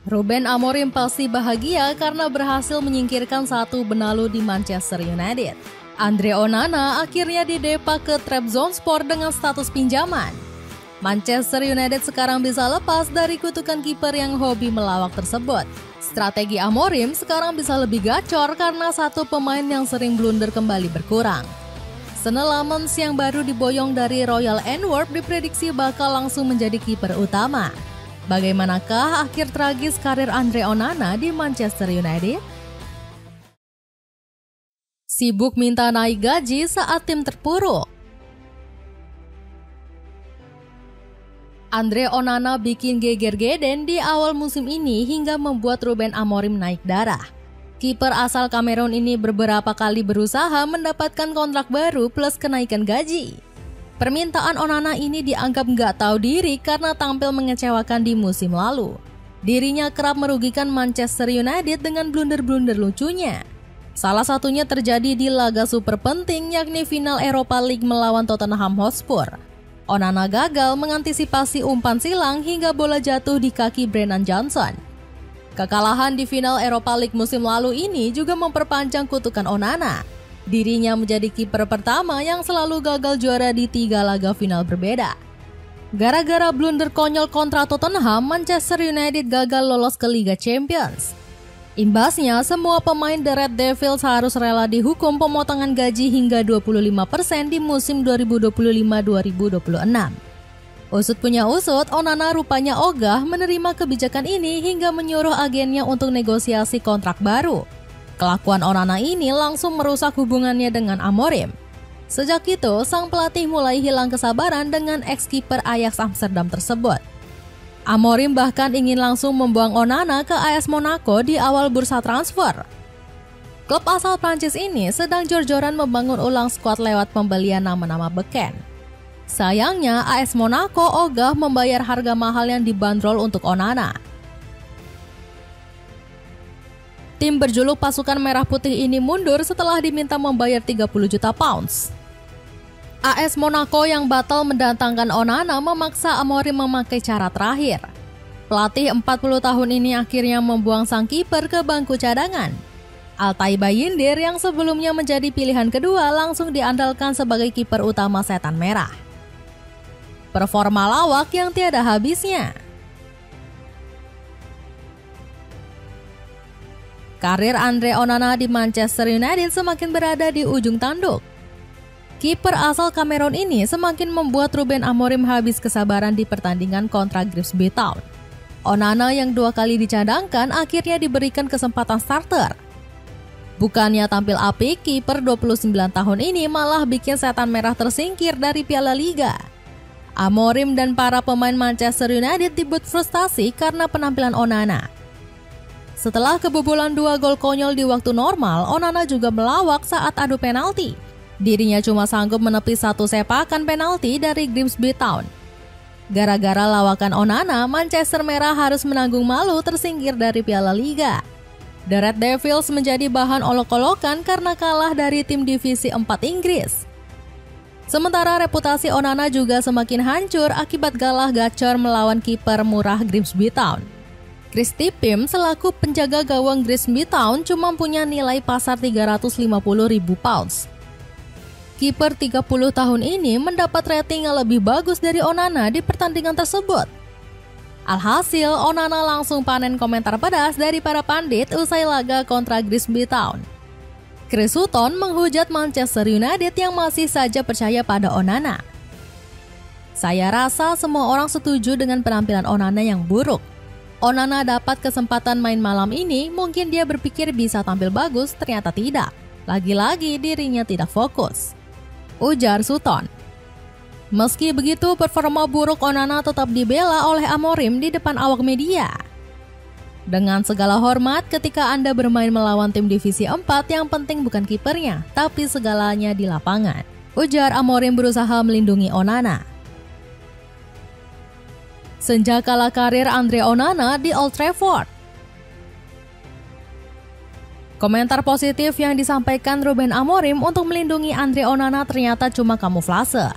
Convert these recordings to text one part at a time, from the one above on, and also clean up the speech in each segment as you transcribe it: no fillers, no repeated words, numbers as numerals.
Ruben Amorim pasti bahagia karena berhasil menyingkirkan satu benalu di Manchester United. Andre Onana akhirnya didepak ke Trabzonspor dengan status pinjaman. Manchester United sekarang bisa lepas dari kutukan kiper yang hobi melawak tersebut. Strategi Amorim sekarang bisa lebih gacor karena satu pemain yang sering blunder kembali berkurang. Senne Lammens yang baru diboyong dari Royal Antwerp diprediksi bakal langsung menjadi kiper utama. Bagaimanakah akhir tragis karir Andre Onana di Manchester United? Sibuk minta naik gaji saat tim terpuruk. Andre Onana bikin geger Geden di awal musim ini hingga membuat Ruben Amorim naik darah. Kiper asal Kamerun ini beberapa kali berusaha mendapatkan kontrak baru plus kenaikan gaji. Permintaan Onana ini dianggap nggak tahu diri karena tampil mengecewakan di musim lalu. Dirinya kerap merugikan Manchester United dengan blunder-blunder lucunya. Salah satunya terjadi di laga super penting yakni final Europa League melawan Tottenham Hotspur. Onana gagal mengantisipasi umpan silang hingga bola jatuh di kaki Brennan Johnson. Kekalahan di final Europa League musim lalu ini juga memperpanjang kutukan Onana. Dirinya menjadi kiper pertama yang selalu gagal juara di 3 laga final berbeda. Gara-gara blunder konyol kontra Tottenham, Manchester United gagal lolos ke Liga Champions. Imbasnya, semua pemain The Red Devils harus rela dihukum pemotongan gaji hingga 25% di musim 2025-2026. Usut punya usut, Onana rupanya ogah menerima kebijakan ini hingga menyuruh agennya untuk negosiasi kontrak baru. Kelakuan Onana ini langsung merusak hubungannya dengan Amorim. Sejak itu, sang pelatih mulai hilang kesabaran dengan ex-kiper Ajax Amsterdam tersebut. Amorim bahkan ingin langsung membuang Onana ke AS Monaco di awal bursa transfer. Klub asal Prancis ini sedang jor-joran membangun ulang skuad lewat pembelian nama-nama beken. Sayangnya, AS Monaco ogah membayar harga mahal yang dibanderol untuk Onana. Tim berjuluk pasukan merah putih ini mundur setelah diminta membayar 30 juta pounds. AS Monaco yang batal mendatangkan Onana memaksa Amorim memakai cara terakhir. Pelatih 40 tahun ini akhirnya membuang sang kiper ke bangku cadangan. Altay Bayindir yang sebelumnya menjadi pilihan kedua langsung diandalkan sebagai kiper utama Setan Merah. Performa lawak yang tiada habisnya. Karir Andre Onana di Manchester United semakin berada di ujung tanduk. Kiper asal Kamerun ini semakin membuat Ruben Amorim habis kesabaran di pertandingan kontra Grimsby Town. Onana yang 2 kali dicadangkan akhirnya diberikan kesempatan starter. Bukannya tampil apik, kiper 29 tahun ini malah bikin Setan Merah tersingkir dari Piala Liga. Amorim dan para pemain Manchester United dibuat frustasi karena penampilan Onana. Setelah kebobolan 2 gol konyol di waktu normal, Onana juga melawak saat adu penalti. Dirinya cuma sanggup menepis 1 sepakan penalti dari Grimsby Town. Gara-gara lawakan Onana, Manchester Merah harus menanggung malu tersingkir dari Piala Liga. The Red Devils menjadi bahan olok-olokan karena kalah dari tim divisi 4 Inggris. Sementara reputasi Onana juga semakin hancur akibat galah gacor melawan kiper murah Grimsby Town. Christy Pym selaku penjaga gawang Grimsby Town cuma punya nilai pasar 350.000 pounds. Kiper 30 tahun ini mendapat rating yang lebih bagus dari Onana di pertandingan tersebut. Alhasil, Onana langsung panen komentar pedas dari para pandit usai laga kontra Grimsby Town. Chris Sutton menghujat Manchester United yang masih saja percaya pada Onana. Saya rasa semua orang setuju dengan penampilan Onana yang buruk. Onana dapat kesempatan main malam ini, mungkin dia berpikir bisa tampil bagus, ternyata tidak. Lagi-lagi dirinya tidak fokus, ujar Sutton. Meski begitu, performa buruk Onana tetap dibela oleh Amorim di depan awak media. Dengan segala hormat, ketika Anda bermain melawan tim divisi 4, yang penting bukan kipernya, tapi segalanya di lapangan, ujar Amorim berusaha melindungi Onana. Senjakala karir Andre Onana di Old Trafford. Komentar positif yang disampaikan Ruben Amorim untuk melindungi Andre Onana ternyata cuma kamuflase.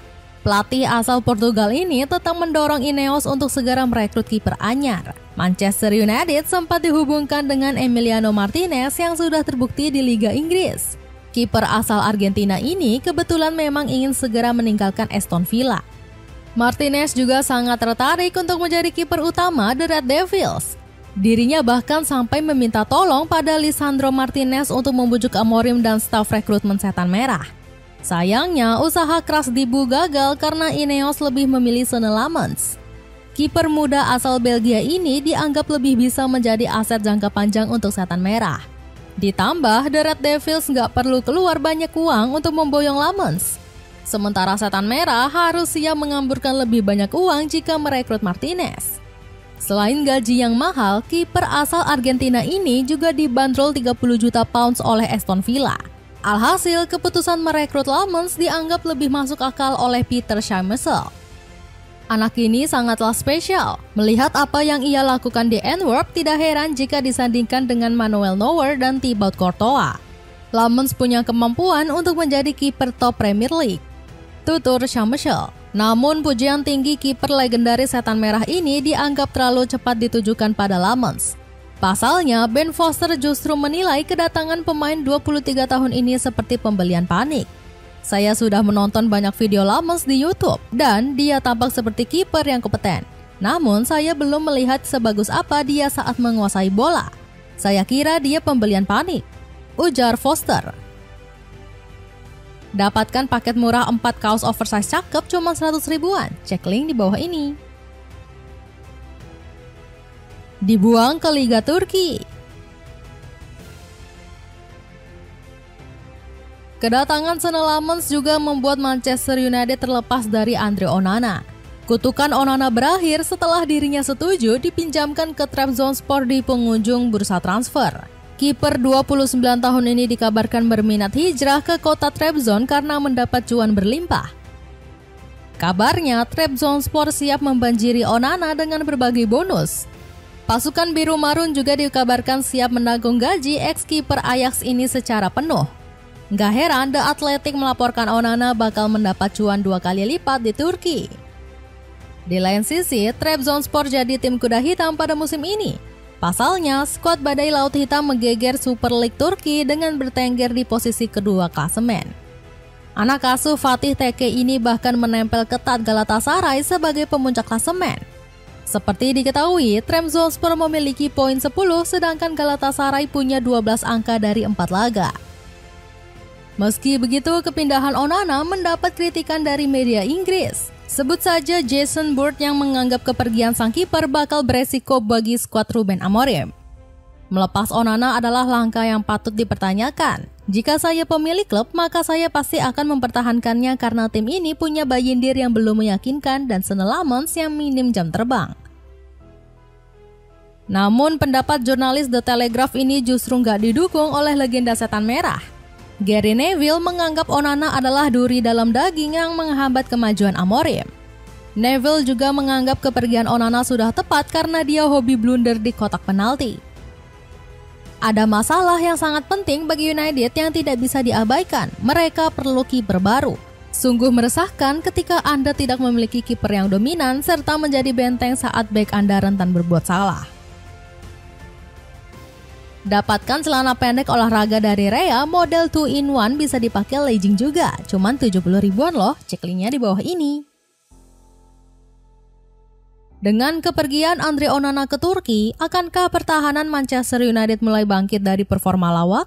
Pelatih asal Portugal ini tetap mendorong Ineos untuk segera merekrut kiper anyar. Manchester United sempat dihubungkan dengan Emiliano Martinez yang sudah terbukti di Liga Inggris. Kiper asal Argentina ini kebetulan memang ingin segera meninggalkan Aston Villa. Martinez juga sangat tertarik untuk menjadi kiper utama The Red Devils. Dirinya bahkan sampai meminta tolong pada Lisandro Martinez untuk membujuk Amorim dan staf rekrutmen Setan Merah. Sayangnya, usaha keras Dibu gagal karena Ineos lebih memilih Senne Lammens. Kiper muda asal Belgia ini dianggap lebih bisa menjadi aset jangka panjang untuk Setan Merah. Ditambah, The Red Devils nggak perlu keluar banyak uang untuk memboyong Lammens. Sementara Setan Merah harus siap mengamburkan lebih banyak uang jika merekrut Martinez. Selain gaji yang mahal, kiper asal Argentina ini juga dibanderol 30 juta pounds oleh Aston Villa. Alhasil, keputusan merekrut Lammens dianggap lebih masuk akal oleh Peter Schmeichel. Anak ini sangatlah spesial. Melihat apa yang ia lakukan di Antwerp, tidak heran jika disandingkan dengan Manuel Neuer dan Thibaut Courtois. Lammens punya kemampuan untuk menjadi kiper top Premier League, tutur Schmeichel. Namun pujian tinggi kiper legendaris Setan Merah ini dianggap terlalu cepat ditujukan pada Lammens. Pasalnya, Ben Foster justru menilai kedatangan pemain 23 tahun ini seperti pembelian panik. Saya sudah menonton banyak video Lammens di YouTube dan dia tampak seperti kiper yang kompeten. Namun saya belum melihat sebagus apa dia saat menguasai bola. Saya kira dia pembelian panik, ujar Foster. Dapatkan paket murah 4 kaos oversize cakep cuma 100 ribuan. Cek link di bawah ini. Dibuang ke Liga Turki. Kedatangan Senne Lammens juga membuat Manchester United terlepas dari Andre Onana. Kutukan Onana berakhir setelah dirinya setuju dipinjamkan ke Trabzonspor di penghujung bursa transfer. Kiper 29 tahun ini dikabarkan berminat hijrah ke kota Trabzon karena mendapat cuan berlimpah. Kabarnya, Trabzonspor siap membanjiri Onana dengan berbagai bonus. Pasukan Biru Marun juga dikabarkan siap menanggung gaji ex-kiper Ajax ini secara penuh. Gak heran The Athletic melaporkan Onana bakal mendapat cuan 2 kali lipat di Turki. Di lain sisi, Trabzonspor jadi tim kuda hitam pada musim ini. Pasalnya, skuad Badai Laut Hitam menggeger Super League Turki dengan bertengger di posisi kedua klasemen. Anak asuh Fatih Tekke ini bahkan menempel ketat Galatasaray sebagai pemuncak klasemen. Seperti diketahui, Trabzonspor memiliki poin 10 sedangkan Galatasaray punya 12 angka dari 4 laga. Meski begitu, kepindahan Onana mendapat kritikan dari media Inggris. Sebut saja Jason Bird yang menganggap kepergian sang kiper bakal beresiko bagi skuad Ruben Amorim. Melepas Onana adalah langkah yang patut dipertanyakan. Jika saya pemilik klub, maka saya pasti akan mempertahankannya karena tim ini punya Bayindir yang belum meyakinkan dan Senne Lammens yang minim jam terbang. Namun pendapat jurnalis The Telegraph ini justru nggak didukung oleh legenda Setan Merah. Gary Neville menganggap Onana adalah duri dalam daging yang menghambat kemajuan Amorim. Neville juga menganggap kepergian Onana sudah tepat karena dia hobi blunder di kotak penalti. Ada masalah yang sangat penting bagi United yang tidak bisa diabaikan. Mereka perlu kiper baru. Sungguh meresahkan ketika Anda tidak memiliki kiper yang dominan serta menjadi benteng saat bek Anda rentan berbuat salah. Dapatkan celana pendek olahraga dari Rea model 2-in-1 bisa dipakai legging juga. Cuman 70 ribuan loh, cek linknya di bawah ini. Dengan kepergian Andre Onana ke Turki, akankah pertahanan Manchester United mulai bangkit dari performa lawak?